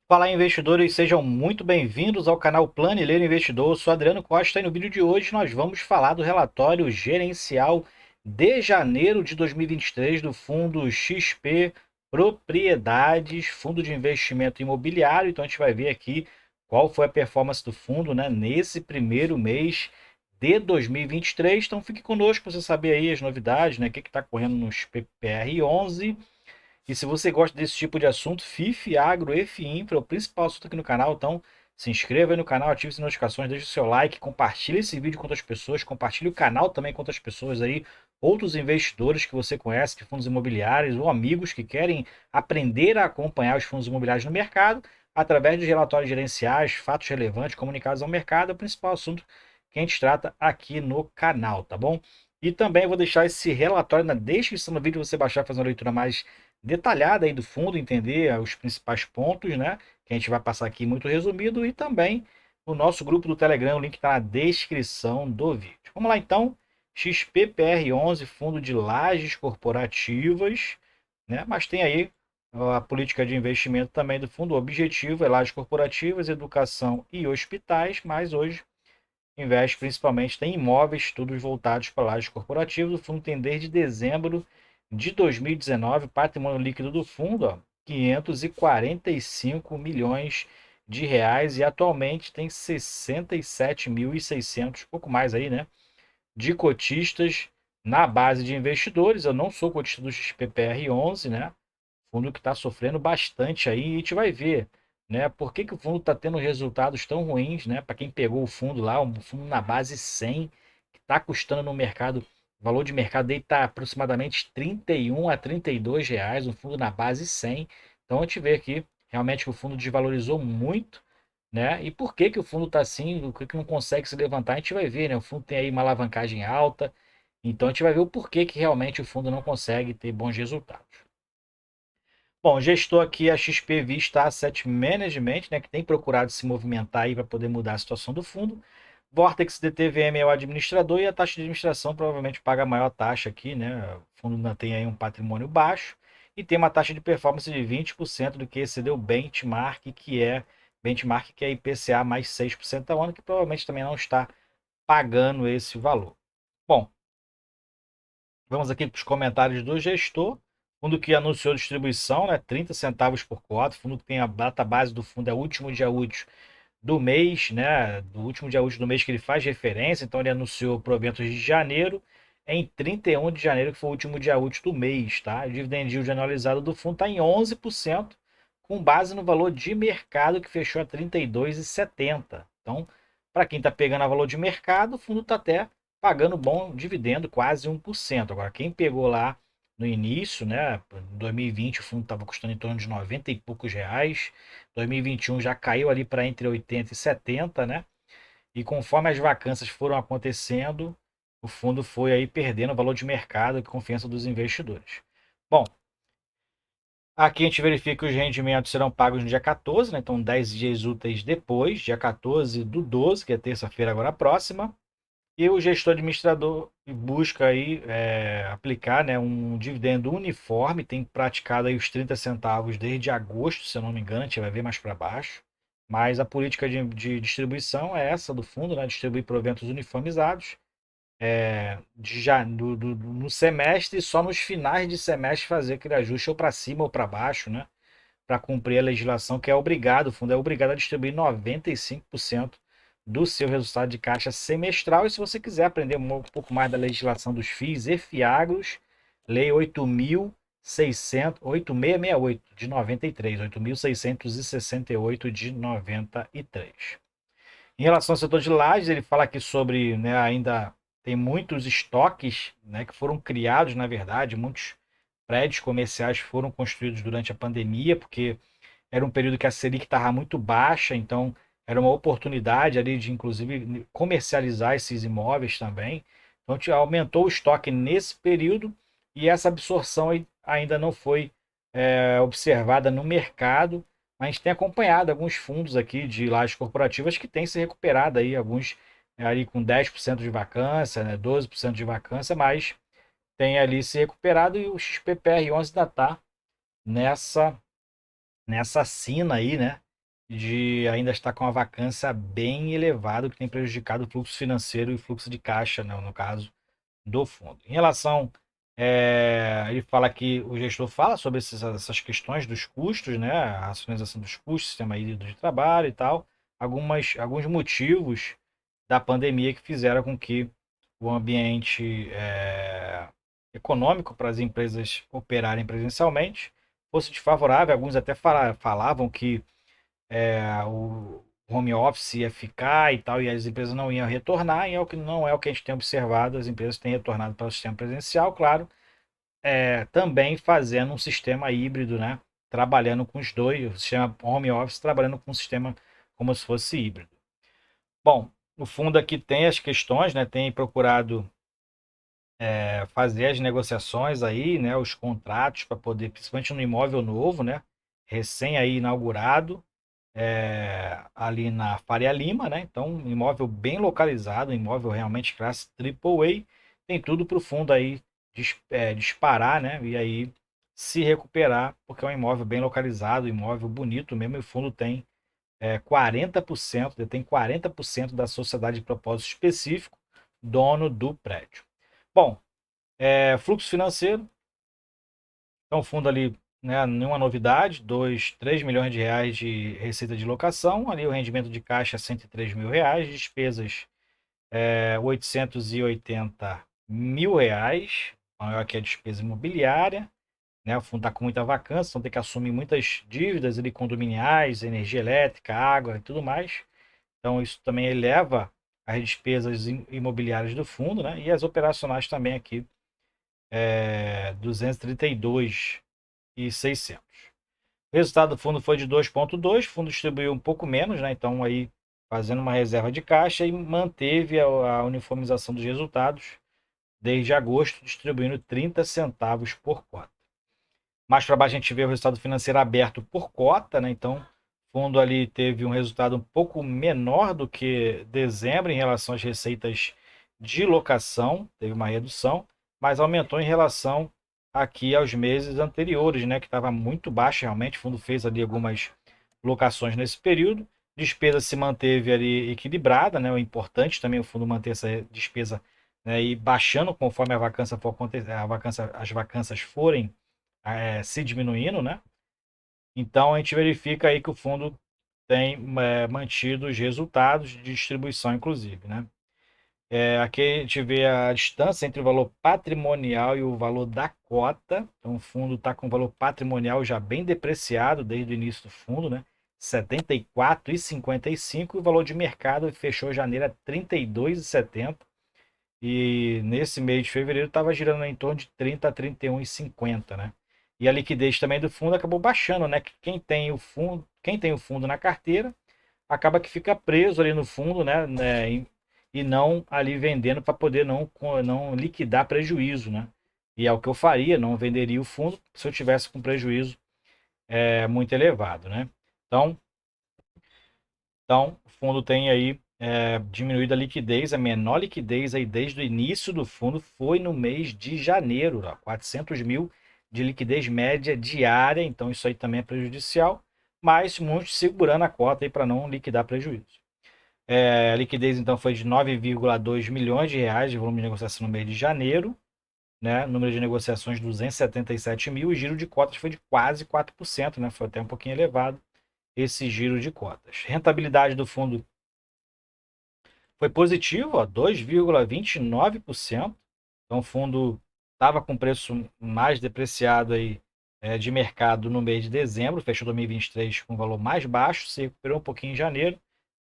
Fala aí, investidores, sejam muito bem-vindos ao canal Planileiro Investidor. Eu sou Adriano Costa e no vídeo de hoje nós vamos falar do relatório gerencial de janeiro de 2023 do fundo XP Propriedades, fundo de investimento imobiliário. Então a gente vai ver aqui qual foi a performance do fundo, né, nesse primeiro mês de 2023. Então fique conosco para você saber aí as novidades, né, o que está correndo no XPPR 11. E se você gosta desse tipo de assunto, FIF, Agro e FIINFRA é o principal assunto aqui no canal. Então, se inscreva aí no canal, ative as notificações, deixe o seu like, compartilhe esse vídeo com outras pessoas, compartilhe o canal também com outras pessoas aí, outros investidores que você conhece de fundos imobiliários ou amigos que querem aprender a acompanhar os fundos imobiliários no mercado através de relatórios gerenciais, fatos relevantes comunicados ao mercado, é o principal assunto que a gente trata aqui no canal, tá bom? E também vou deixar esse relatório na descrição do vídeo, você baixar, fazer uma leitura mais detalhada aí do fundo, entender os principais pontos, né? Que a gente vai passar aqui muito resumido, e também o nosso grupo do Telegram, o link está na descrição do vídeo. Vamos lá então, XPPR11, fundo de lajes corporativas, né? Mas tem aí a política de investimento também do fundo. O objetivo é lajes corporativas, educação e hospitais, mas hoje investe principalmente em imóveis, todos voltados para lajes corporativas. O fundo tem desde dezembro de 2019, patrimônio líquido do fundo, ó, 545 milhões de reais, e atualmente tem 67.600, pouco mais aí, né, de cotistas na base de investidores. Eu não sou cotista do XPPR 11, né? Fundo que está sofrendo bastante aí, e a gente vai ver, né, por que que o fundo está tendo resultados tão ruins, né? Para quem pegou o fundo lá, um fundo na base 100, que está custando no mercado, o valor de mercado dele está aproximadamente 31 a 32 reais, um fundo na base 100. Então a gente vê aqui realmente que o fundo desvalorizou muito, né? E por que que o fundo está assim, o que que não consegue se levantar, a gente vai ver, né? O fundo tem aí uma alavancagem alta, então a gente vai ver o porquê que realmente o fundo não consegue ter bons resultados. Bom, gestor aqui é a XP Vista Asset Management, né, que tem procurado se movimentar aí para poder mudar a situação do fundo. Vortex DTVM é o administrador, e a taxa de administração provavelmente paga a maior taxa aqui, né? O fundo mantém aí um patrimônio baixo e tem uma taxa de performance de 20% do que excedeu o benchmark, que é IPCA mais 6% ao ano, que provavelmente também não está pagando esse valor. Bom, vamos aqui para os comentários do gestor. Fundo que anunciou distribuição, né, 30 centavos por cota. Fundo que tem a data base do fundo é o último dia útil do mês, né, do último dia útil do mês que ele faz referência. Então ele anunciou proventos de janeiro em 31 de janeiro, que foi o último dia útil do mês, tá? O dividend yield anualizado do fundo está em 11%, com base no valor de mercado que fechou a 32,70. Então, para quem está pegando a valor de mercado, o fundo está até pagando bom dividendo, quase 1%. Agora, quem pegou lá no início, né, em 2020 o fundo estava custando em torno de 90 e poucos reais, 2021 já caiu ali para entre 80 e 70, né? E conforme as vacâncias foram acontecendo, o fundo foi aí perdendo o valor de mercado e confiança dos investidores. Bom, aqui a gente verifica que os rendimentos serão pagos no dia 14, né? Então 10 dias úteis depois, dia 14 do 12, que é terça-feira agora próxima. E o gestor administrador busca aí aplicar, né, um dividendo uniforme, tem praticado aí os 30 centavos desde agosto, se eu não me engano, a gente vai ver mais para baixo. Mas a política de distribuição é essa do fundo, né, distribuir proventos uniformizados no semestre, e só nos finais de semestre fazer aquele ajuste ou para cima ou para baixo, né, para cumprir a legislação, que é obrigado, o fundo é obrigado a distribuir 95% do seu resultado de caixa semestral. E se você quiser aprender um pouco mais da legislação dos FIIs e FIAGROS, Lei 8.668 de 93, 8.668 de 93. Em relação ao setor de lajes, ele fala aqui sobre, né, ainda tem muitos estoques, né, que foram criados, na verdade, muitos prédios comerciais foram construídos durante a pandemia, porque era um período que a Selic estava muito baixa, então era uma oportunidade ali de, inclusive, comercializar esses imóveis também. Então, aumentou o estoque nesse período, e essa absorção ainda não foi observada no mercado. A gente tem acompanhado alguns fundos aqui de lajes corporativas que têm se recuperado aí, alguns ali com 10% de vacância, né, 12% de vacância, mas tem ali se recuperado, e o XPPR 11 ainda está nessa sina aí, né? de ainda estar com a vacância bem elevada, que tem prejudicado o fluxo financeiro e o fluxo de caixa, né, no caso do fundo. Em relação, ele fala que o gestor fala sobre essas questões dos custos, né, a racionalização dos custos, sistema híbrido de trabalho e tal, alguns motivos da pandemia que fizeram com que o ambiente econômico para as empresas operarem presencialmente fosse desfavorável. Alguns até falavam que o home office ia ficar e tal, e as empresas não iam retornar, e é o que não é o que a gente tem observado, as empresas têm retornado para o sistema presencial, claro, também fazendo um sistema híbrido, né? Trabalhando com os dois, o sistema home office trabalhando com o sistema como se fosse híbrido. Bom, o fundo aqui tem as questões, né? Tem procurado fazer as negociações aí, né? Os contratos para poder, principalmente no imóvel novo, né? Recém aí inaugurado, ali na Faria Lima, né? Então, um imóvel bem localizado, um imóvel realmente classe AAA, tem tudo para o fundo aí disparar, né? E aí se recuperar, porque é um imóvel bem localizado, um imóvel bonito mesmo, e o fundo tem 40%, detém 40% da sociedade de propósito específico, dono do prédio. Bom, fluxo financeiro, então o fundo ali, né, nenhuma novidade, 3 milhões de reais de receita de locação, ali o rendimento de caixa 103 mil reais, despesas 880 mil reais, maior que a despesa imobiliária, né, o fundo está com muita vacância, então tem que assumir muitas dívidas ali, condominiais, energia elétrica, água e tudo mais, então isso também eleva as despesas imobiliárias do fundo, né, e as operacionais também aqui, 232.600. O resultado do fundo foi de 2,2, o fundo distribuiu um pouco menos, né? Então aí fazendo uma reserva de caixa e manteve a uniformização dos resultados desde agosto, distribuindo 30 centavos por cota. Mais para baixo a gente vê o resultado financeiro aberto por cota, né? Então o fundo ali teve um resultado um pouco menor do que dezembro em relação às receitas de locação, teve uma redução, mas aumentou em relação aqui aos meses anteriores, né, que estava muito baixo realmente. O fundo fez ali algumas locações nesse período, despesa se manteve ali equilibrada, né? O importante também é o fundo manter essa despesa, né, e baixando conforme a vacância for acontecer, as vacâncias forem se diminuindo, né? Então a gente verifica aí que o fundo tem mantido os resultados de distribuição, inclusive, né? Aqui a gente vê a distância entre o valor patrimonial e o valor da cota. Então o fundo está com o valor patrimonial já bem depreciado desde o início do fundo, né? 74,55, e o valor de mercado fechou janeiro a 32,70. E nesse mês de fevereiro estava girando em torno de 30 a 31,50, né? E a liquidez também do fundo acabou baixando, né? Quem tem o fundo na carteira acaba que fica preso ali no fundo, né, e não ali vendendo para poder não liquidar prejuízo, né? E é o que eu faria, não venderia o fundo se eu tivesse com prejuízo muito elevado, né? Então, o fundo tem aí diminuído a liquidez, a menor liquidez aí desde o início do fundo foi no mês de janeiro, ó, 400 mil de liquidez média diária, então isso aí também é prejudicial, mas muitos segurando a cota aí para não liquidar prejuízo. A liquidez então foi de 9,2 milhões de reais de volume de negociação no mês de janeiro, né? Número de negociações 277 mil, e giro de cotas foi de quase 4%, né? Foi até um pouquinho elevado esse giro de cotas. Rentabilidade do fundo foi positivo, 2,29%. Então o fundo estava com preço mais depreciado aí, de mercado no mês de dezembro, fechou 2023 com um valor mais baixo, se recuperou um pouquinho em janeiro,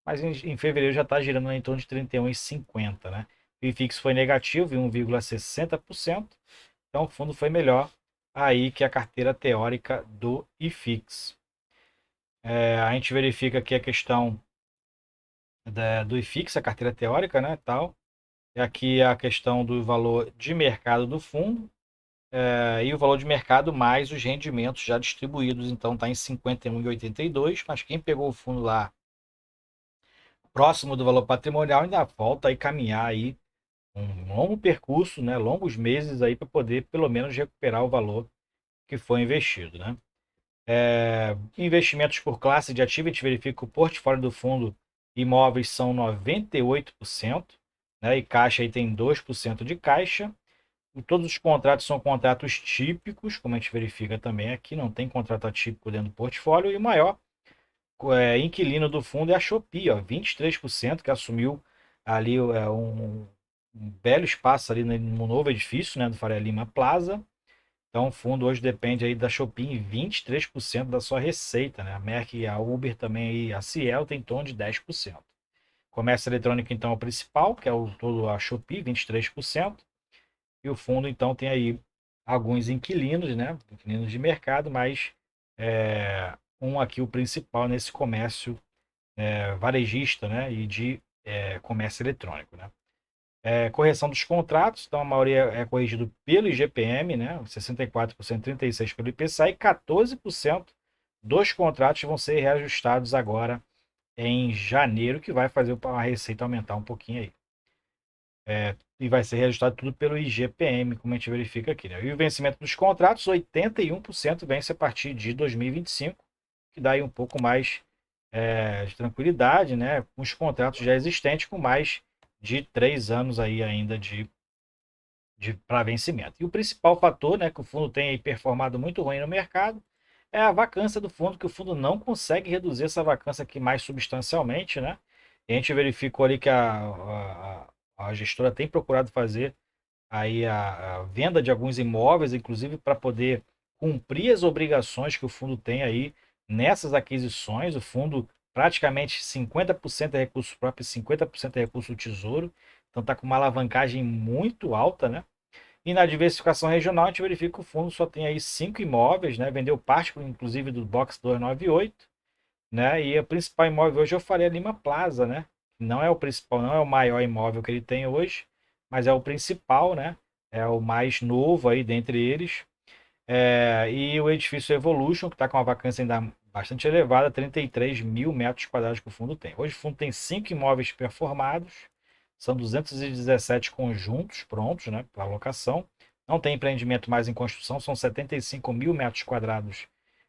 mas em fevereiro já está girando em torno de 31,50, né? O IFIX foi negativo em 1,60%, então o fundo foi melhor aí que a carteira teórica do IFIX. A gente verifica aqui a questão do IFIX, a carteira teórica, né, tal. E aqui a questão do valor de mercado do fundo, e o valor de mercado mais os rendimentos já distribuídos, então está em 51,82, mas quem pegou o fundo lá próximo do valor patrimonial ainda falta aí caminhar aí um longo percurso, né, longos meses aí para poder pelo menos recuperar o valor que foi investido, né? Investimentos por classe de ativo, a gente verifica que o portfólio do fundo imóveis são 98%, né? E caixa aí tem 2% de caixa. E todos os contratos são contratos típicos, como a gente verifica também aqui, não tem contrato atípico dentro do portfólio. E o maior inquilino do fundo é a Shopee, ó, 23%, que assumiu ali um belo espaço ali no novo edifício, né, do Faria Lima Plaza. Então o fundo hoje depende aí da Shopee em 23% da sua receita, né? A Merck e a Uber também, e a Ciel tem em torno de 10%. Comércio eletrônico então é o principal, que é todo a Shopee, 23%. E o fundo então tem aí alguns inquilinos, né? Inquilinos de mercado, mas um aqui o principal nesse comércio varejista, né? E de comércio eletrônico, né? Correção dos contratos, então a maioria é corrigido pelo IGPM, né? 64%, 36% pelo IPCA e 14% dos contratos vão ser reajustados agora em janeiro, que vai fazer a receita aumentar um pouquinho aí. E vai ser reajustado tudo pelo IGPM, como a gente verifica aqui, né? E o vencimento dos contratos, 81% vence a partir de 2025, que dá aí um pouco mais de tranquilidade, né? Com os contratos já existentes, com mais de 3 anos aí ainda para vencimento. E o principal fator, né, que o fundo tem performado muito ruim no mercado, é a vacância do fundo, que o fundo não consegue reduzir essa vacância aqui mais substancialmente, né? E a gente verificou ali que a gestora tem procurado fazer aí a venda de alguns imóveis, inclusive para poder cumprir as obrigações que o fundo tem aí nessas aquisições. O fundo praticamente 50% é recurso próprio e 50% é recurso do Tesouro. Então está com uma alavancagem muito alta, né? E na diversificação regional, a gente verifica que o fundo só tem aí 5 imóveis, né? Vendeu parte, inclusive, do Box 298, né? E o principal imóvel hoje eu falei a Lima Plaza, né? Não é o principal, não é o maior imóvel que ele tem hoje, mas é o principal, né? É o mais novo aí dentre eles. E o edifício Evolution, que está com uma vacância ainda bastante elevada, 33 mil metros quadrados que o fundo tem. Hoje o fundo tem 5 imóveis performados, são 217 conjuntos prontos, né, para locação. Não tem empreendimento mais em construção, são 75 mil metros quadrados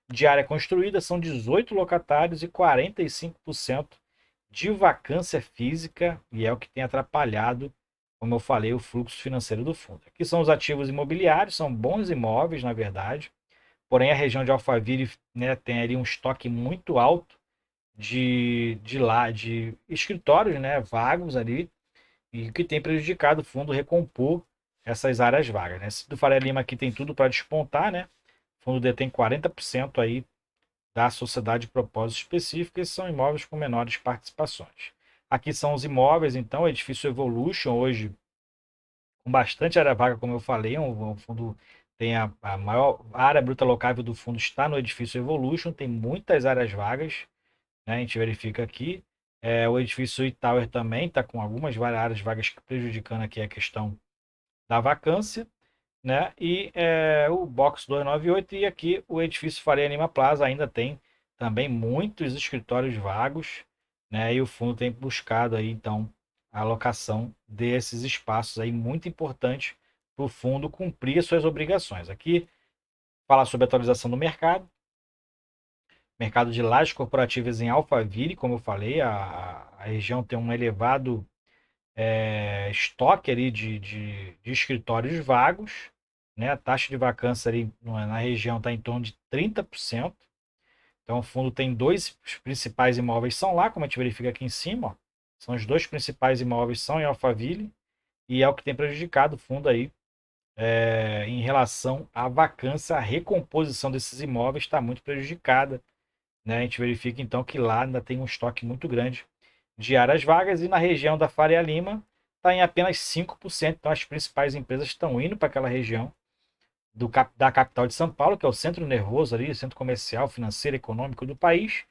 de área construída, são 18 locatários e 45% de vacância física, e é o que tem atrapalhado, como eu falei, o fluxo financeiro do fundo. Aqui são os ativos imobiliários, são bons imóveis, na verdade, porém a região de Alphaville, né, tem ali um estoque muito alto de escritórios, né, vagos ali, e que tem prejudicado o fundo recompor essas áreas vagas, né? Esse do Faria Lima aqui tem tudo para despontar, né? O fundo detém 40% aí da sociedade de propósito específico, e são imóveis com menores participações. Aqui são os imóveis, então, o edifício Evolution, hoje com bastante área vaga, como eu falei, o fundo tem a maior área bruta locável do fundo está no edifício Evolution, tem muitas áreas vagas, né? A gente verifica aqui. O edifício E-Tower também está com algumas áreas vagas prejudicando aqui a questão da vacância, né? E o Box 298 e aqui o edifício Faria Lima Plaza ainda tem também muitos escritórios vagos, né? E o fundo tem buscado aí então a alocação desses espaços aí muito importante para o fundo cumprir as suas obrigações. Aqui fala sobre a atualização do mercado de lajes corporativas em Alphaville, como eu falei, a região tem um elevado estoque ali de escritórios vagos, né? A taxa de vacância ali na região está em torno de 30%. Então o fundo tem dois principais imóveis são lá, como a gente verifica aqui em cima, ó. São os dois principais imóveis são em Alphaville e é o que tem prejudicado o fundo aí em relação à vacância, a recomposição desses imóveis está muito prejudicada, né? A gente verifica então que lá ainda tem um estoque muito grande de áreas vagas e na região da Faria Lima está em apenas 5%. Então as principais empresas estão indo para aquela região da capital de São Paulo, que é o centro nervoso ali, o centro comercial, financeiro, econômico do país,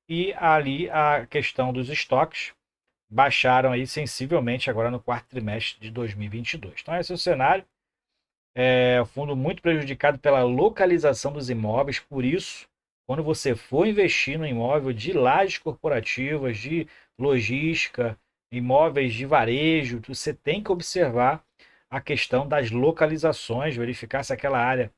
e ali a questão dos estoques baixaram aí sensivelmente agora no quarto trimestre de 2022. Então esse é o cenário. O fundo muito prejudicado pela localização dos imóveis, por isso, quando você for investir no imóvel de lajes corporativas, de logística, imóveis de varejo, você tem que observar a questão das localizações, verificar se aquela área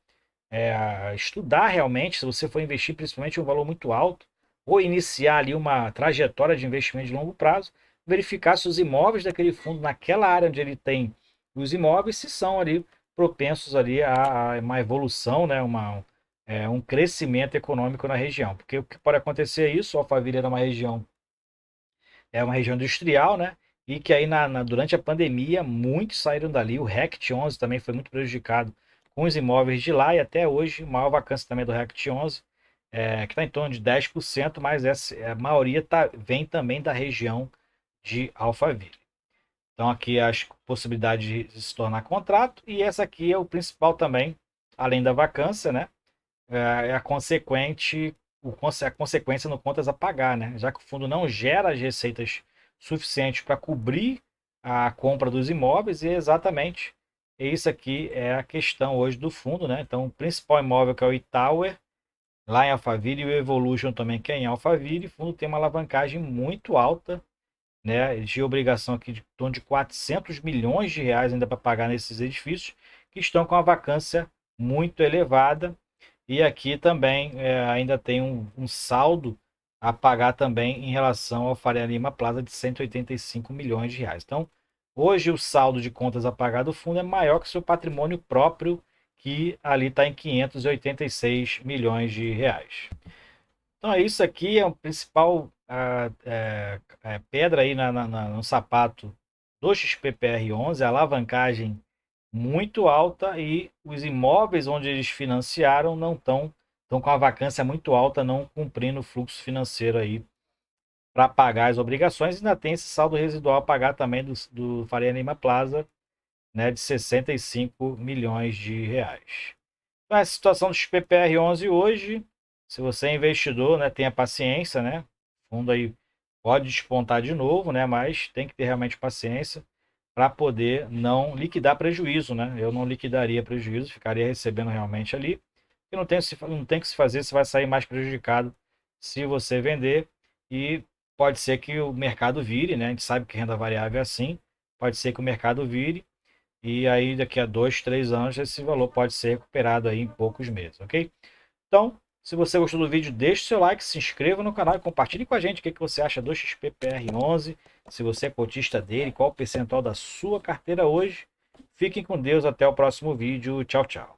estudar realmente, se você for investir principalmente um valor muito alto, ou iniciar ali uma trajetória de investimento de longo prazo, verificar se os imóveis daquele fundo, naquela área onde ele tem os imóveis, se são ali propensos ali a uma evolução, né, um crescimento econômico na região. Porque o que pode acontecer é isso, Alphaville é uma região industrial, né? E que aí durante a pandemia muitos saíram dali. O RECT 11 também foi muito prejudicado com os imóveis de lá e até hoje, maior vacância também do RECT 11, que está em torno de 10%, mas a maioria vem também da região de Alphaville. Então aqui as possibilidades de se tornar contrato e essa aqui é o principal também, além da vacância, né? É a consequência no contas a pagar, né? Já que o fundo não gera as receitas suficientes para cobrir a compra dos imóveis, e exatamente isso aqui é a questão hoje do fundo, né? Então, o principal imóvel que é o Itower, lá em Alphaville, e o Evolution também, que é em Alphaville, o fundo tem uma alavancagem muito alta, né? De obrigação aqui de torno de 400 milhões de reais ainda para pagar nesses edifícios, que estão com a vacância muito elevada. E aqui também ainda tem um saldo a pagar também em relação ao Faria Lima Plaza de 185 milhões de reais. Então, hoje o saldo de contas a pagar do fundo é maior que o seu patrimônio próprio, que ali está em 586 milhões de reais. Então, isso aqui é o principal pedra aí no sapato do XPPR11, a alavancagem muito alta e os imóveis onde eles financiaram não estão com a vacância muito alta, não cumprindo o fluxo financeiro aí para pagar as obrigações. E ainda tem esse saldo residual a pagar também do Faria Lima Plaza, né, de 65 milhões de reais. Então, essa situação do XPPR11 hoje, se você é investidor, né, tenha paciência, né? O fundo aí pode despontar de novo, né, mas tem que ter realmente paciência para poder não liquidar prejuízo, né? Eu não liquidaria prejuízo, ficaria recebendo realmente ali. E não tem que se fazer, você vai sair mais prejudicado se você vender. E pode ser que o mercado vire, né? A gente sabe que renda variável é assim. Pode ser que o mercado vire e aí daqui a 2, 3 anos esse valor pode ser recuperado aí em poucos meses, ok? Então, se você gostou do vídeo, deixe seu like, se inscreva no canal e compartilhe com a gente o que você acha do XPPR11, se você é cotista dele, qual o percentual da sua carteira hoje. Fiquem com Deus, até o próximo vídeo. Tchau, tchau.